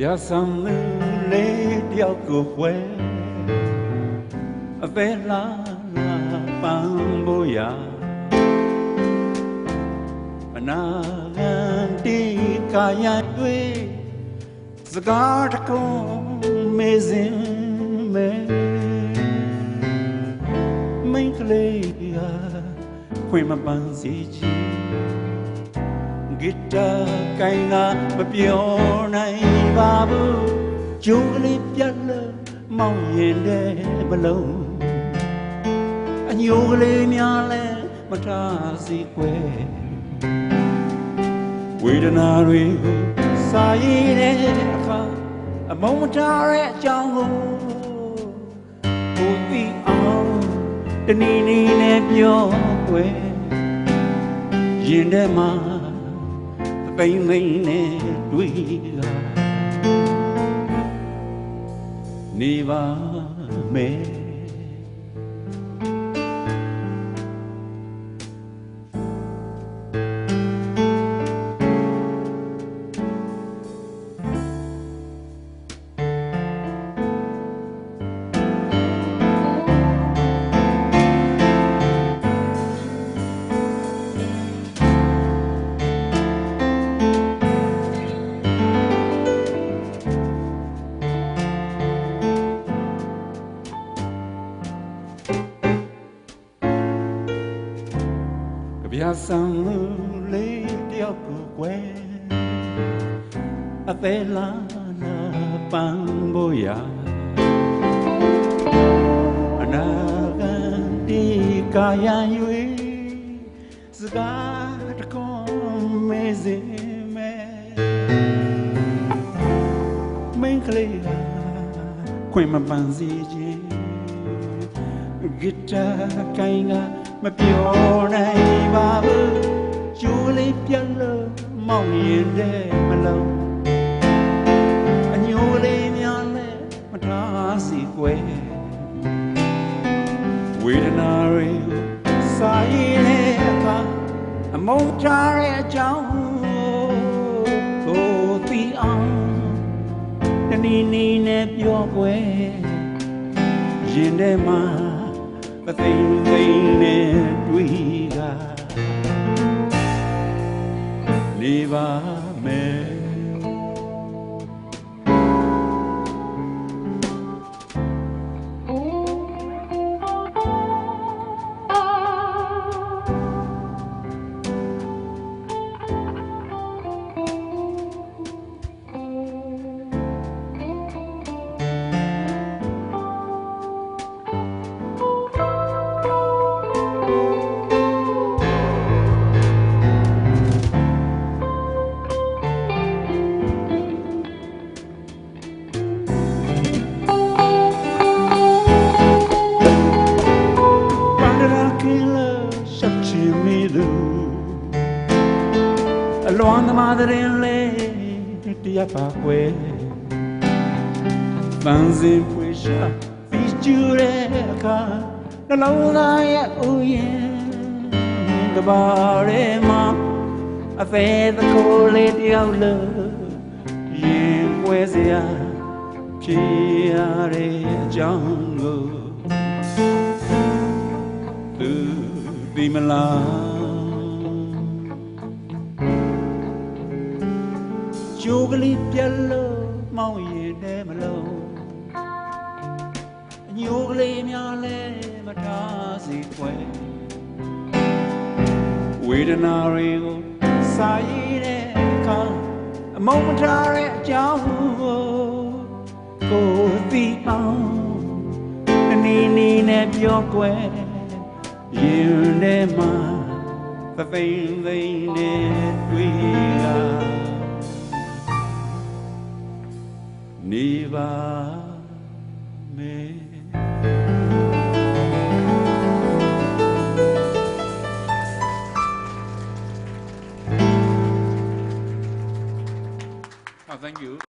ပြာဆံလေးတယောက်ကိုဝဲအပဲလာပန်းဖို့ရာအနာဂတ်တီကာယတွေစကားတကုံမေစင်မဲမိန်ကလေးဟာခွင်မပန်းစီချီဂီတာကိုင်တာမပြောနိုင်ပါဘူးကျုံးကလေးပြတ်လို့မောင်းရင်တဲ့မလုံးအညိုကလေးများလဲမထားစီကွယ်ဝေဒနာတွေကိုစာရည်တဲ့အခါအမုန်းမထားတဲ့အကြောင်းကိုကိုသိအောင်တနည်းနည်းနဲ့ပြောကွယ်ရင်ထဲမှာပိန်ပိန်နဲ့တွေ့ကနေပါမယ်ပြာဆံလေးတယောက်ကိုကွယ်အသေးလာပန်းဖို့ရာအနာဂတ်တီကာယရွေစကားတကုံမေစင်မဲမိန်ကလေးခွင်မပန်းစီခြင်းဂီတာကိုင်ကမပြောနိုင်ပါဘူးကျိုးလေးပြတ်လို့မောင်းရင်တဲ့မလုံးအညိုလေးများလဲမထားစီကွယ်ဝေဒနာတွေကိုစာရည်တဲ့အခါအမုန်းထားတဲ့အကြောင်းကိုသိအောင်တနည်းနည်းနဲ့ပြောကွယ်ရင်ထဲမှာမသိသိနဲ့တွေ့ကနေပါမယ်အလွန်သမားတဲ့လေးတရားပါကွယ်ပန်းစင်ဖွေရှာပြီးကျူတဲ့အခါနှလုံးသားရဲ့ဥယျာဉ်ကဘာရဲမှာအသေးသကိုးလေးတယောက်လို့ရင်ပွဲစရာဖြစ်ရတဲ့အကြောင်းကိုသူဒီမလားကျိုးကလေးပြတ်လို့မောင်းရင်တဲ့မလုံးအညိုကလေးများလဲမထားစီခွဲဝေဒနာတွေကိုစာရည်တဲ့အခါအမုန်းမထားတဲ့အကြောင်းကိုသိအောင်တနည်းနည်းနဲ့ပြောကွယ်ရင်ထဲမှာသိသိနဲ့တွေ့နေပါမယ် Thank you.